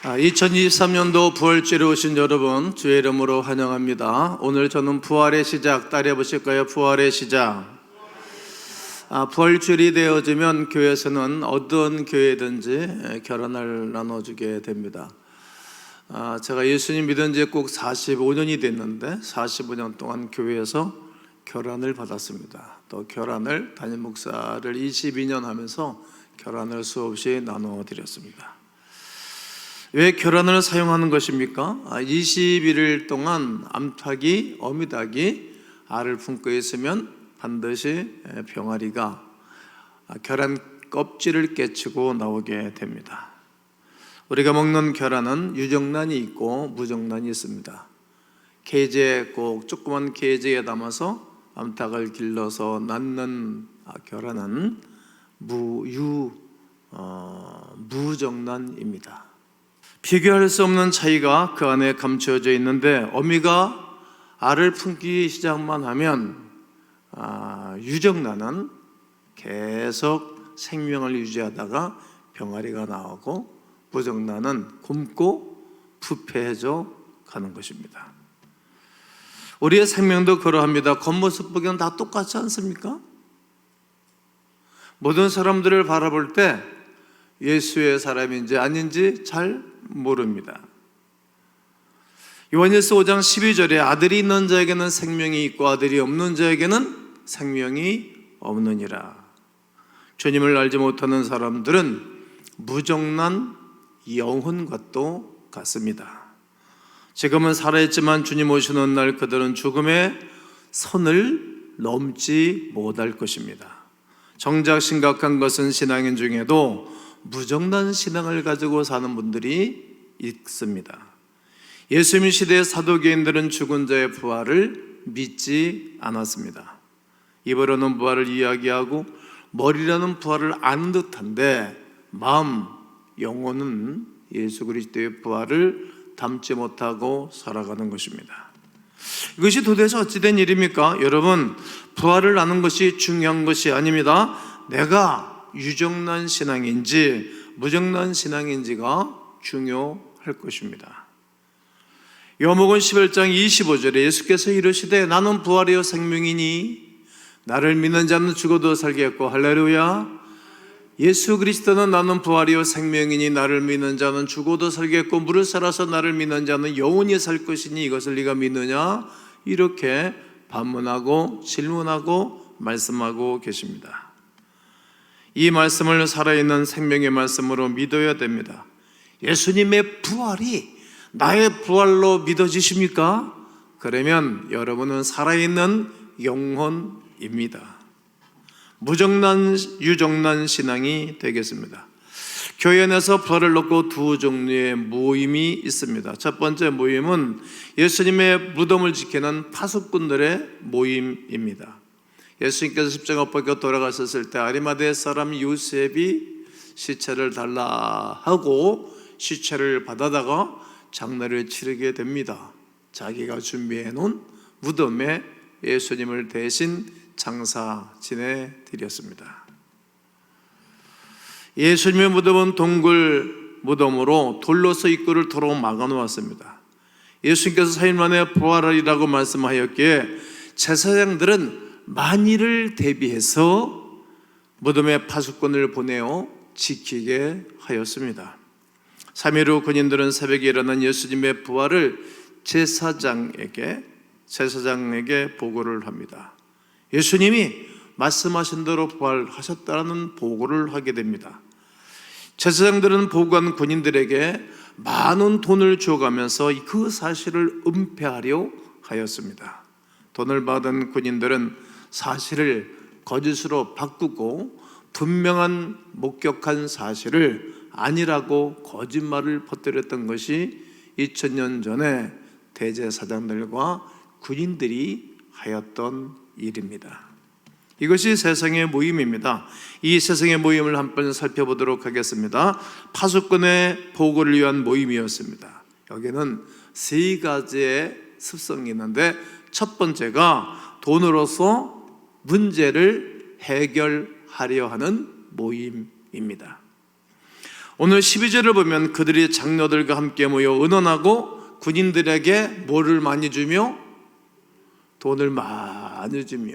2023년도 부활주일에 오신 여러분 주의 이름으로 환영합니다. 오늘 저는 부활의 시작 따라해 보실까요? 부활의 시작. 부활주일이 되어지면 교회에서는 어떤 교회든지 결혼을 나눠주게 됩니다. 제가 예수님 믿은 지 꼭 45년이 됐는데 45년 동안 교회에서 결혼을 받았습니다. 또 결혼을 담임 목사를 22년 하면서 결혼을 수없이 나눠 드렸습니다. 왜 결혼을 사용하는 것입니까? 21일 동안 암탉이, 어미닭이 알을 품고 있으면 반드시 병아리가 계란 껍질을 깨치고 나오게 됩니다. 우리가 먹는 계란은 유정란이 있고 무정란이 있습니다. 케이지에 꼭 조그만 케이지에 담아서 암탉을 길러서 낳는 계란은 무정란입니다. 비교할 수 없는 차이가 그 안에 감추어져 있는데, 어미가 알을 품기 시작만 하면 유정란은 계속 생명을 유지하다가 병아리가 나오고, 무정란은 굶고 부패해져 가는 것입니다. 우리의 생명도 그러합니다. 겉모습 보기엔 다 똑같지 않습니까? 모든 사람들을 바라볼 때 예수의 사람인지 아닌지 잘 모릅니다. 요한일서 5장 12절에 아들이 있는 자에게는 생명이 있고 아들이 없는 자에게는 생명이 없느니라. 주님을 알지 못하는 사람들은 무정란 영혼과도 같습니다. 지금은 살아있지만 주님 오시는 날 그들은 죽음의 선을 넘지 못할 것입니다. 정작 심각한 것은 신앙인 중에도 무정란 신앙을 가지고 사는 분들이 있습니다. 예수님 시대의 사도계인들은 죽은 자의 부활을 믿지 않았습니다. 입으로는 부활을 이야기하고 머리로는 부활을 아는 듯한데 마음, 영혼은 예수 그리스도의 부활을 담지 못하고 살아가는 것입니다. 이것이 도대체 어찌된 일입니까? 여러분, 부활을 아는 것이 중요한 것이 아닙니다. 내가 유정란 신앙인지 무정란 신앙인지가 중요할 것입니다. 요한복음 11장 25절에 예수께서 이르시되 나는 부활이요 생명이니 나를 믿는 자는 죽어도 살겠고, 할렐루야. 예수 그리스도는 나는 부활이요 생명이니 나를 믿는 자는 죽어도 살겠고 무릇 살아서 나를 믿는 자는 영원히 살 것이니 이것을 네가 믿느냐? 이렇게 반문하고 질문하고 말씀하고 계십니다. 이 말씀을 살아있는 생명의 말씀으로 믿어야 됩니다. 예수님의 부활이 나의 부활로 믿어지십니까? 그러면 여러분은 살아있는 영혼입니다. 무정란, 유정란 신앙이 되겠습니다. 교회 안에서 부활을 놓고 두 종류의 모임이 있습니다. 첫 번째 모임은 예수님의 무덤을 지키는 파수꾼들의 모임입니다. 예수님께서 십자가 못 박혀 돌아가셨을 때 아리마대 사람 요셉이 시체를 달라 하고 시체를 받아다가 장례를 치르게 됩니다. 자기가 준비해 놓은 무덤에 예수님을 대신 장사 지내드렸습니다. 예수님의 무덤은 동굴 무덤으로 돌로서 입구를 도로 막아놓았습니다. 예수님께서 4일 만에 부활하리라고 말씀하였기에 제사장들은 만일을 대비해서 무덤에 파수꾼을 보내어 지키게 하였습니다. 3일 후 군인들은 새벽에 일어난 예수님의 부활을 제사장에게 보고를 합니다. 예수님이 말씀하신 대로 부활하셨다는 보고를 하게 됩니다. 제사장들은 보고한 군인들에게 많은 돈을 줘가면서 그 사실을 은폐하려 하였습니다. 돈을 받은 군인들은 사실을 거짓으로 바꾸고 분명한 목격한 사실을 아니라고 거짓말을 퍼뜨렸던 것이 2000년 전에 대제사장들과 군인들이 하였던 일입니다. 이것이 세상의 모임입니다. 이 세상의 모임을 한번 살펴보도록 하겠습니다. 파수꾼의 보고를 위한 모임이었습니다. 여기는 세 가지의 습성이 있는데, 첫 번째가 돈으로서 문제를 해결하려 하는 모임입니다. 오늘 12절을 보면 그들이 장로들과 함께 모여 의논하고 군인들에게 뭐를 많이 주며? 돈을 많이 주며.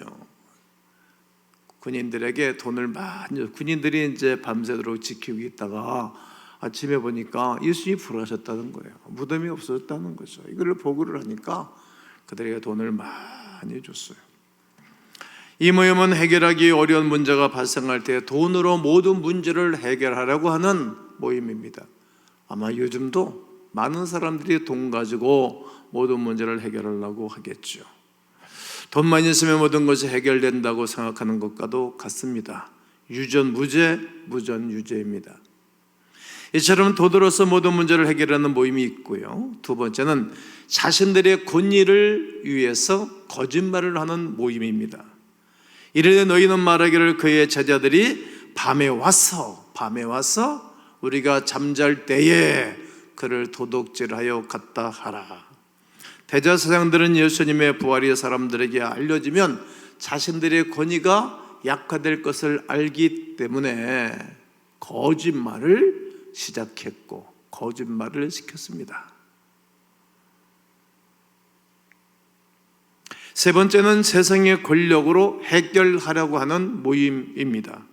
군인들에게 돈을 많이, 군인들이 이제 밤새도록 지키고 있다가 아침에 보니까 예수님이 부활하셨다는 거예요. 무덤이 없어졌다는 거죠. 이걸 보고를 하니까 그들에게 돈을 많이 줬어요. 이 모임은 해결하기 어려운 문제가 발생할 때 돈으로 모든 문제를 해결하려고 하는 모임입니다. 아마 요즘도 많은 사람들이 돈 가지고 모든 문제를 해결하려고 하겠죠. 돈만 있으면 모든 것이 해결된다고 생각하는 것과도 같습니다. 유전무죄, 무전유죄입니다. 이처럼 돈으로서 모든 문제를 해결하는 모임이 있고요. 두 번째는 자신들의 권리를 위해서 거짓말을 하는 모임입니다. 이르되 너희는 말하기를 그의 제자들이 밤에 와서 우리가 잠잘 때에 그를 도둑질하여 갔다 하라. 대제사장들은 예수님의 부활이 사람들에게 알려지면 자신들의 권위가 약화될 것을 알기 때문에 거짓말을 시작했고 거짓말을 시켰습니다. 세 번째는 세상의 권력으로 해결하려고 하는 모임입니다.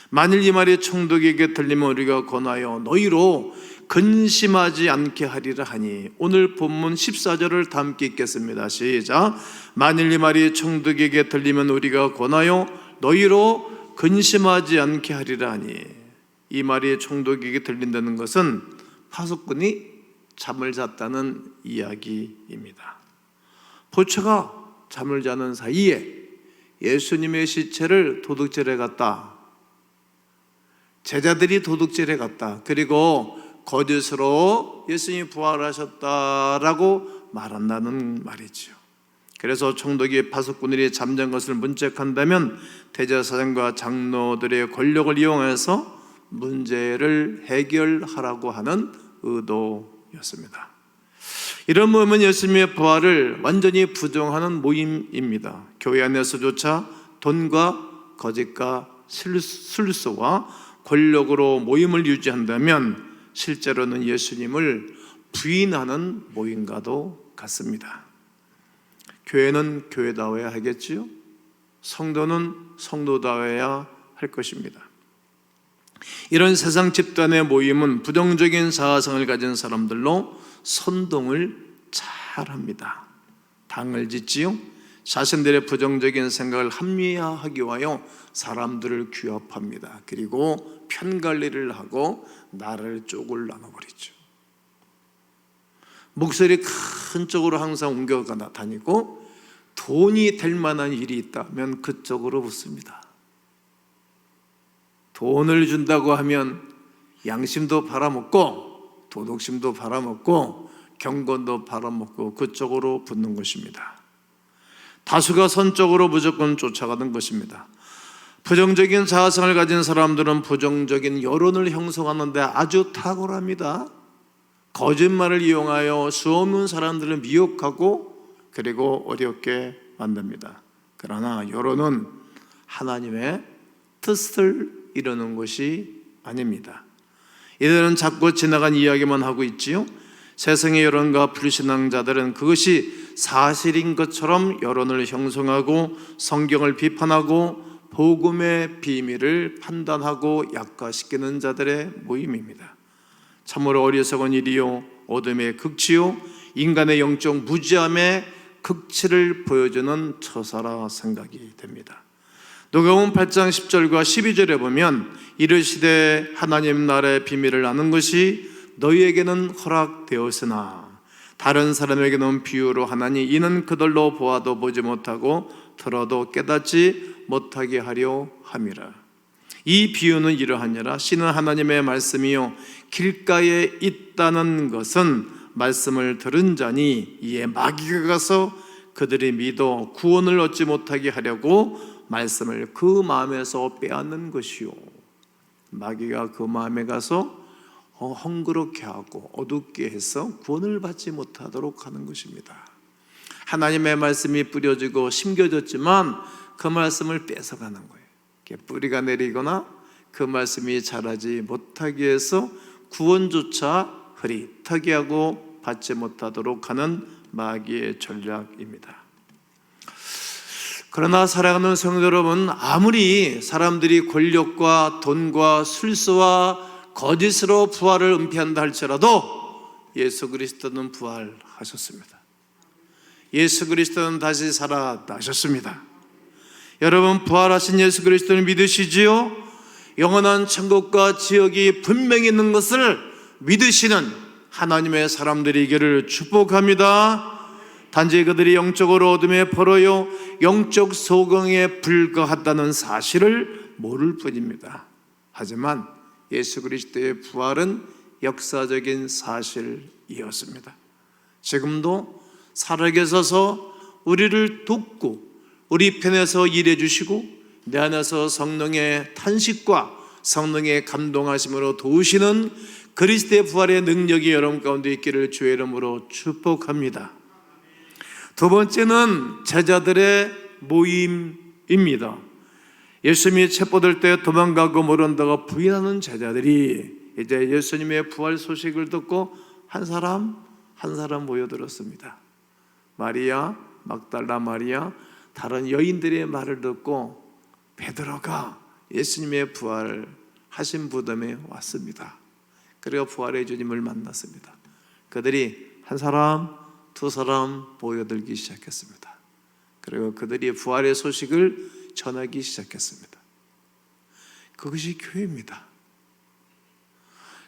만일 이 말이 총독에게 들리면 우리가 권하여 너희로 근심하지 않게 하리라 하니, 오늘 본문 14절을 다 함께 읽겠습니다. 시작. 만일 이 말이 총독에게 들리면 우리가 권하여 너희로 근심하지 않게 하리라 하니, 이 말이 총독에게 들린다는 것은 파수꾼이 잠을 잤다는 이야기입니다. 포처가 잠을 자는 사이에 예수님의 시체를 도둑질해 갔다, 제자들이 도둑질해 갔다, 그리고 거짓으로 예수님이 부활하셨다라고 말한다는 말이죠. 그래서 총독이 파수꾼들이 잠잔 것을 문책한다면 대제사장과 장로들의 권력을 이용해서 문제를 해결하라고 하는 의도였습니다. 이런 모임은 예수님의 부활을 완전히 부정하는 모임입니다. 교회 안에서조차 돈과 거짓과 술수와 권력으로 모임을 유지한다면 실제로는 예수님을 부인하는 모임과도 같습니다. 교회는 교회다워야 하겠지요. 성도는 성도다워야 할 것입니다. 이런 세상 집단의 모임은 부정적인 사상을 가진 사람들로 선동을 잘합니다. 당을 짓지요. 자신들의 부정적인 생각을 합리화하기 위하여 사람들을 규합합니다. 그리고 편관리를 하고 나를 쪽을 나눠버리죠. 목소리 큰 쪽으로 항상 옮겨가 다니고 돈이 될 만한 일이 있다면 그쪽으로 붙습니다. 돈을 준다고 하면 양심도 팔아먹고 도덕심도 팔아먹고 경건도 팔아먹고 그쪽으로 붙는 것입니다. 다수가 선쪽으로 무조건 쫓아가는 것입니다. 부정적인 사상을 가진 사람들은 부정적인 여론을 형성하는데 아주 탁월합니다. 거짓말을 이용하여 수없는 사람들을 미혹하고 그리고 어렵게 만듭니다. 그러나 여론은 하나님의 뜻을 이루는 것이 아닙니다. 이들은 자꾸 지나간 이야기만 하고 있지요. 세상의 여론과 불신앙자들은 그것이 사실인 것처럼 여론을 형성하고 성경을 비판하고 복음의 비밀을 판단하고 약화시키는 자들의 모임입니다. 참으로 어리석은 일이요 어둠의 극치요 인간의 영적 무지함의 극치를 보여주는 처사라 생각이 됩니다. 누가복음 8장 10절과 12절에 보면 이르시되 하나님 나라의 비밀을 아는 것이 너희에게는 허락되었으나 다른 사람에게는 비유로 하나니 이는 그들로 보아도 보지 못하고 들어도 깨닫지 못하게 하려 함이라. 이 비유는 이러하니라. 씨는 하나님의 말씀이요 길가에 있다는 것은 말씀을 들은 자니 이에 마귀가 가서 그들이 믿어 구원을 얻지 못하게 하려고 말씀을 그 마음에서 빼앗는 것이요. 마귀가 그 마음에 가서 헝그렇게 하고 어둡게 해서 구원을 받지 못하도록 하는 것입니다. 하나님의 말씀이 뿌려지고 심겨졌지만 그 말씀을 뺏어가는 거예요. 뿌리가 내리거나 그 말씀이 자라지 못하게 해서 구원조차 흐릿하게 받지 못하도록 하는 마귀의 전략입니다. 그러나 사랑하는 성도 여러분, 아무리 사람들이 권력과 돈과 술수와 거짓으로 부활을 은폐한다 할지라도 예수 그리스도는 부활하셨습니다. 예수 그리스도는 다시 살아나셨습니다. 여러분, 부활하신 예수 그리스도를 믿으시지요? 영원한 천국과 지옥이 분명히 있는 것을 믿으시는 하나님의 사람들이기를 축복합니다. 단지 그들이 영적으로 어둠에 벌어요 영적 소경에 불과하다는 사실을 모를 뿐입니다. 하지만 예수 그리스도의 부활은 역사적인 사실이었습니다. 지금도 살아계셔서 우리를 돕고 우리 편에서 일해 주시고 내 안에서 성령의 탄식과 성령의 감동하심으로 도우시는 그리스도의 부활의 능력이 여러분 가운데 있기를 주의 이름으로 축복합니다. 두 번째는 제자들의 모임입니다. 예수님이 체포될 때 도망가고 모른다고 부인하는 제자들이 이제 예수님의 부활 소식을 듣고 한 사람 모여들었습니다. 마리아, 막달라 마리아, 다른 여인들의 말을 듣고 베드로가 예수님의 부활하신 무덤에 왔습니다. 그리고 부활의 주님을 만났습니다. 그들이 한 사람, 두 사람 모여들기 시작했습니다. 그리고 그들이 부활의 소식을 전하기 시작했습니다. 그것이 교회입니다.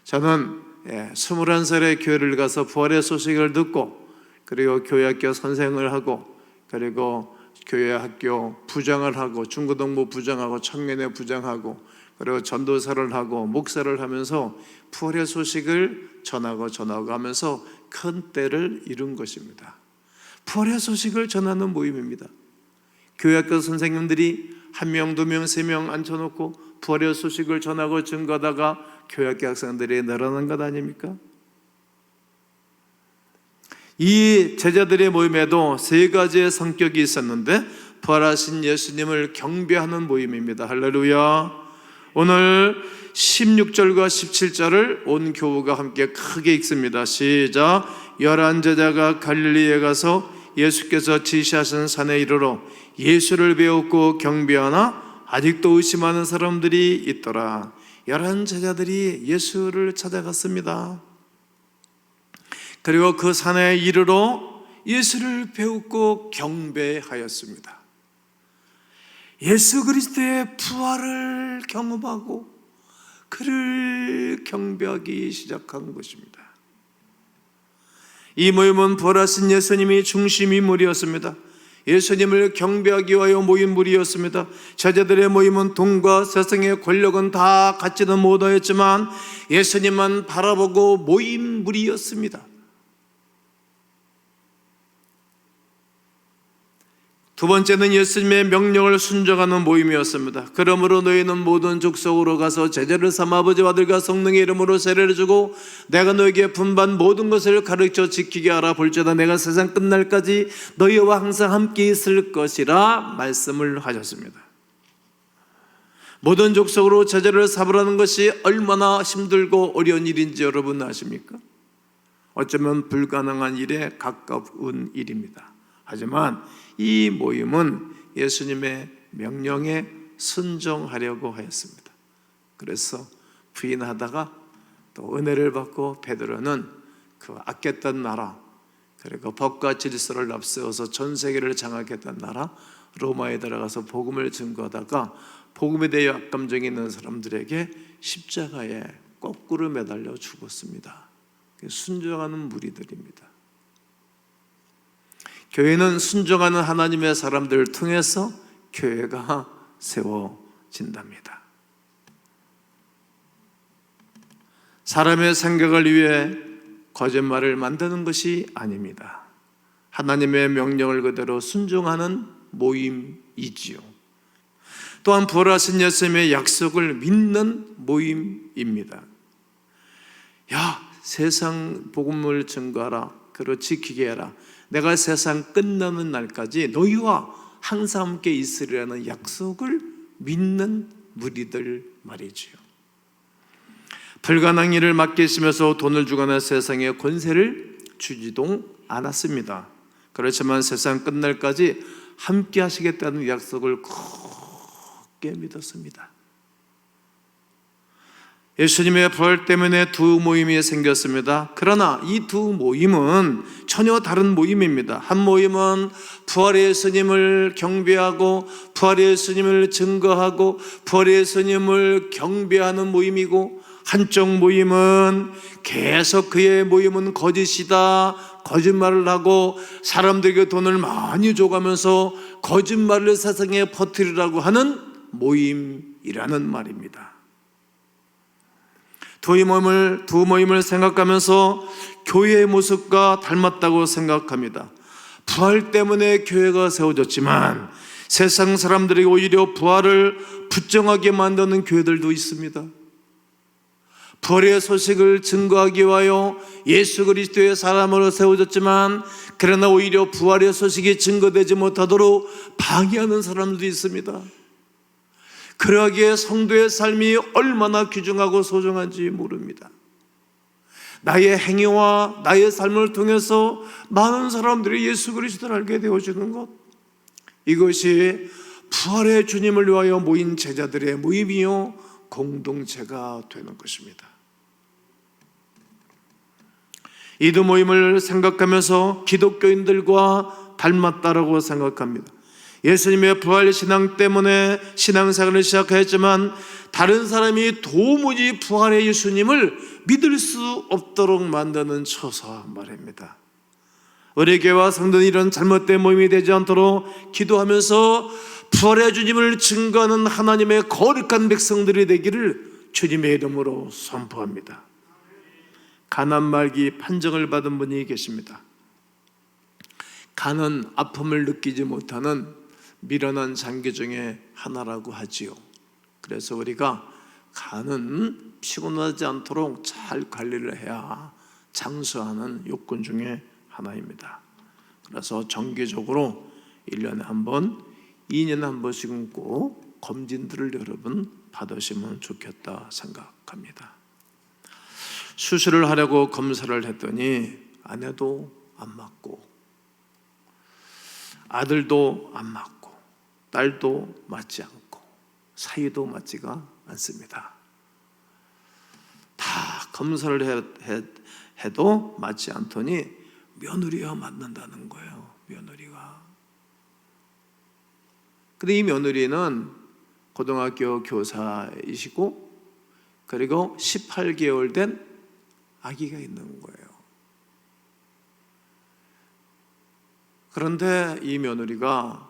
저는 21살에 교회를 가서 부활의 소식을 듣고 그리고 교회 학교 선생을 하고 그리고 교회 학교 부장을 하고 중고등부 부장하고 청년회 부장하고 그리고 전도사를 하고 목사를 하면서 부활의 소식을 전하고 하면서 큰 때를 이룬 것입니다. 부활의 소식을 전하는 모임입니다. 교회 학교 선생님들이 한 명, 두 명, 세 명 앉혀놓고 부활의 소식을 전하고 증거하다가 교회 학교 학생들이 늘어난 것 아닙니까? 이 제자들의 모임에도 세 가지의 성격이 있었는데 부활하신 예수님을 경배하는 모임입니다. 할렐루야. 오늘 16절과 17절을 온 교우가 함께 크게 읽습니다. 시작. 11제자가 갈릴리에 가서 예수께서 지시하신 산에 이르러 예수를 배웠고 경배하나 아직도 의심하는 사람들이 있더라. 11제자들이 예수를 찾아갔습니다. 그리고 그 산에 이르러 예수를 배웠고 경배하였습니다. 예수 그리스도의 부활을 경험하고 그를 경배하기 시작한 것입니다. 이 모임은 부활하신 예수님이 중심 인물이었습니다. 예수님을 경배하기 위하여 모인 무리였습니다. 제자들의 모임은 돈과 세상의 권력은 다 갖지는 못하였지만 예수님만 바라보고 모인 무리였습니다. 두 번째는 예수님의 명령을 순종하는 모임이었습니다. 그러므로 너희는 모든 족속으로 가서 제자를 삼아 아버지와 아들과 성령의 이름으로 세례를 주고 내가 너희에게 분반 모든 것을 가르쳐 지키게 하라. 볼지어다 내가 세상 끝날까지 너희와 항상 함께 있을 것이라 말씀을 하셨습니다. 모든 족속으로 제자를 삼으라는 것이 얼마나 힘들고 어려운 일인지 여러분 아십니까? 어쩌면 불가능한 일에 가까운 일입니다. 하지만 이 모임은 예수님의 명령에 순종하려고 하였습니다. 그래서 부인하다가 또 은혜를 받고 베드로는 그 아꼈던 나라 그리고 법과 질서를 앞세워서 전 세계를 장악했던 나라 로마에 들어가서 복음을 증거하다가 복음에 대해 악감정이 있는 사람들에게 십자가에 거꾸로 매달려 죽었습니다. 순종하는 무리들입니다. 교회는 순종하는 하나님의 사람들을 통해서 교회가 세워진답니다. 사람의 생각을 위해 거짓말을 만드는 것이 아닙니다. 하나님의 명령을 그대로 순종하는 모임이지요. 또한 부활하신 예수님의 약속을 믿는 모임입니다. 야, 세상 복음을 증거하라. 그리고 지키게 해라. 내가 세상 끝나는 날까지 너희와 항상 함께 있으리라는 약속을 믿는 무리들 말이지요. 불가능한 일을 맡기시면서 돈을 주거나 세상에 권세를 주지도 않았습니다. 그렇지만 세상 끝날까지 함께 하시겠다는 약속을 굳게 믿었습니다. 예수님의 부활 때문에 두 모임이 생겼습니다. 그러나 이 두 모임은 전혀 다른 모임입니다. 한 모임은 부활의 예수님을 경배하고 부활의 예수님을 증거하고 부활의 예수님을 경배하는 모임이고, 한쪽 모임은 계속 그의 모임은 거짓이다, 거짓말을 하고 사람들에게 돈을 많이 줘가면서 거짓말을 세상에 퍼뜨리라고 하는 모임이라는 말입니다. 두 모임을 생각하면서 교회의 모습과 닮았다고 생각합니다. 부활 때문에 교회가 세워졌지만 세상 사람들이 오히려 부활을 부정하게 만드는 교회들도 있습니다. 부활의 소식을 증거하기 위하여 예수 그리스도의 사람으로 세워졌지만 그러나 오히려 부활의 소식이 증거되지 못하도록 방해하는 사람들도 있습니다. 그러기에 성도의 삶이 얼마나 귀중하고 소중한지 모릅니다. 나의 행위와 나의 삶을 통해서 많은 사람들이 예수 그리스도를 알게 되어주는 것, 이것이 부활의 주님을 위하여 모인 제자들의 모임이요 공동체가 되는 것입니다. 이 두 모임을 생각하면서 기독교인들과 닮았다라고 생각합니다. 예수님의 부활 신앙 때문에 신앙생활을 시작했지만 다른 사람이 도무지 부활의 예수님을 믿을 수 없도록 만드는 처사 말입니다. 우리 교회와 성도는 이런 잘못된 모임이 되지 않도록 기도하면서 부활의 주님을 증거하는 하나님의 거룩한 백성들이 되기를 주님의 이름으로 선포합니다. 간암 말기 판정을 받은 분이 계십니다. 간은 아픔을 느끼지 못하는 미련한 장기 중에 하나라고 하지요. 그래서 우리가 간은 피곤하지 않도록 잘 관리를 해야 장수하는 요건 중에 하나입니다. 그래서 정기적으로 1년에 한 번, 2년에 한 번씩은 꼭 검진들을 여러분 받으시면 좋겠다 생각합니다. 수술을 하려고 검사를 했더니 아내도 안 맞고 아들도 안 맞고 딸도 맞지 않고 사이도 맞지가 않습니다. 다 검사를 해도 맞지 않더니 며느리가 맞는다는 거예요. 며느리가. 근데 이 며느리는 고등학교 교사이시고 그리고 18개월 된 아기가 있는 거예요. 그런데 이 며느리가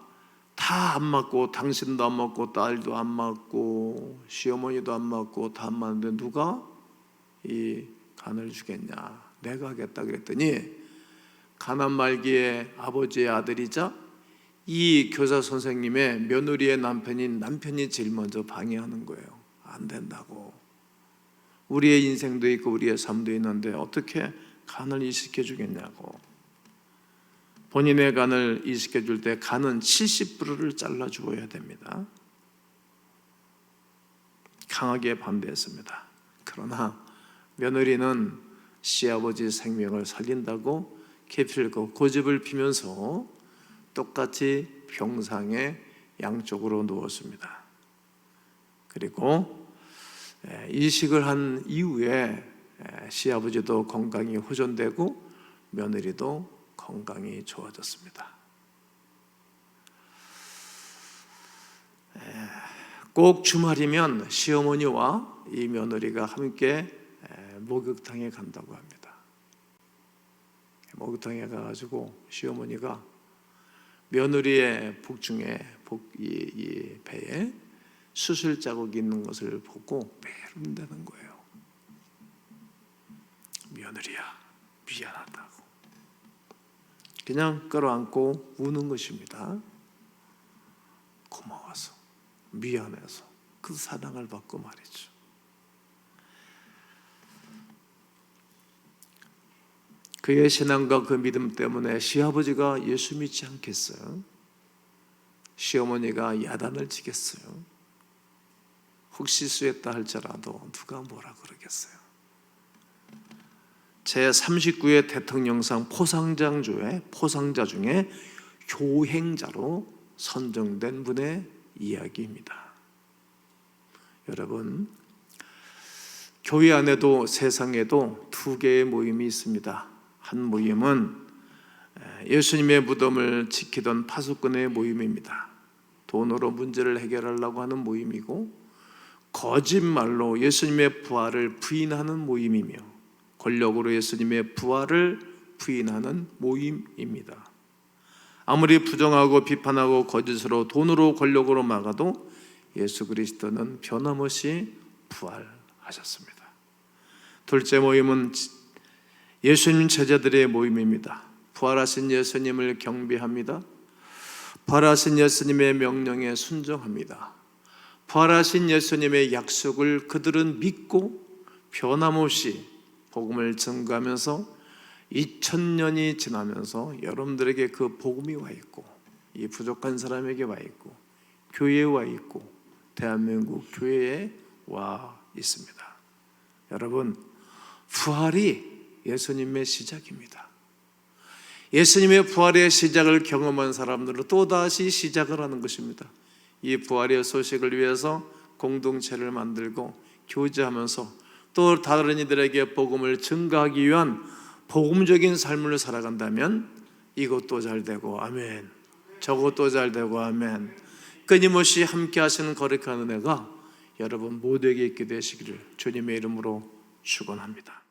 다 안 맞고 당신도 안 맞고 딸도 안 맞고 시어머니도 안 맞고 다 안 맞는데 누가 이 간을 주겠냐, 내가 하겠다 그랬더니 간암 말기에 아버지의 아들이자 이 교사 선생님의 며느리의 남편이 제일 먼저 방해하는 거예요. 안 된다고. 우리의 인생도 있고 우리의 삶도 있는데 어떻게 간을 이식해 주겠냐고. 본인의 간을 이식해 줄 때 간은 70%를 잘라 주어야 됩니다. 강하게 반대했습니다. 그러나 며느리는 시아버지 생명을 살린다고 기필코 고집을 피면서 똑같이 병상에 양쪽으로 누웠습니다. 그리고 이식을 한 이후에 시아버지도 건강이 호전되고 며느리도 건강이 좋아졌습니다. 꼭 주말이면 시어머니와 이 며느리가 함께 목욕탕에 간다고 합니다. 목욕탕에 가가지고 시어머니가 며느리의 복중에 이 배에 수술 자국이 있는 것을 보고 매일 운다는 거예요. 며느리야, 미안하다고. 그냥 끌어안고 우는 것입니다. 고마워서, 미안해서, 그 사랑을 받고 말이죠. 그의 신앙과 그 믿음 때문에 시아버지가 예수 믿지 않겠어요? 시어머니가 야단을 치겠어요? 혹시 수했다 할지라도 누가 뭐라 그러겠어요. 제39회 대통령상 포상자 중에 효행자로 선정된 분의 이야기입니다. 여러분, 교회 안에도 세상에도 두 개의 모임이 있습니다. 한 모임은 예수님의 무덤을 지키던 파수꾼의 모임입니다. 돈으로 문제를 해결하려고 하는 모임이고, 거짓말로 예수님의 부활을 부인하는 모임이며, 권력으로 예수님의 부활을 부인하는 모임입니다. 아무리 부정하고 비판하고 거짓으로 돈으로 권력으로 막아도 예수 그리스도는 변함없이 부활하셨습니다. 둘째 모임은 예수님 제자들의 모임입니다. 부활하신 예수님을 경배합니다. 부활하신 예수님의 명령에 순종합니다. 부활하신 예수님의 약속을 그들은 믿고 변함없이 복음을 전가하면서 2000년이 지나면서 여러분들에게 그 복음이 와 있고, 이 부족한 사람에게 와 있고, 교회에 와 있고, 대한민국 교회에 와 있습니다. 여러분, 부활이 예수님의 시작입니다. 예수님의 부활의 시작을 경험한 사람들은 또다시 시작을 하는 것입니다. 이 부활의 소식을 위해서 공동체를 만들고 교제하면서 또 다른 이들에게 복음을 전가하기 위한 복음적인 삶을 살아간다면 이것도 잘 되고 아멘, 저것도 잘 되고 아멘, 끊임없이 함께 하시는 거룩한 은혜가 여러분 모두에게 있게 되시기를 주님의 이름으로 축원합니다.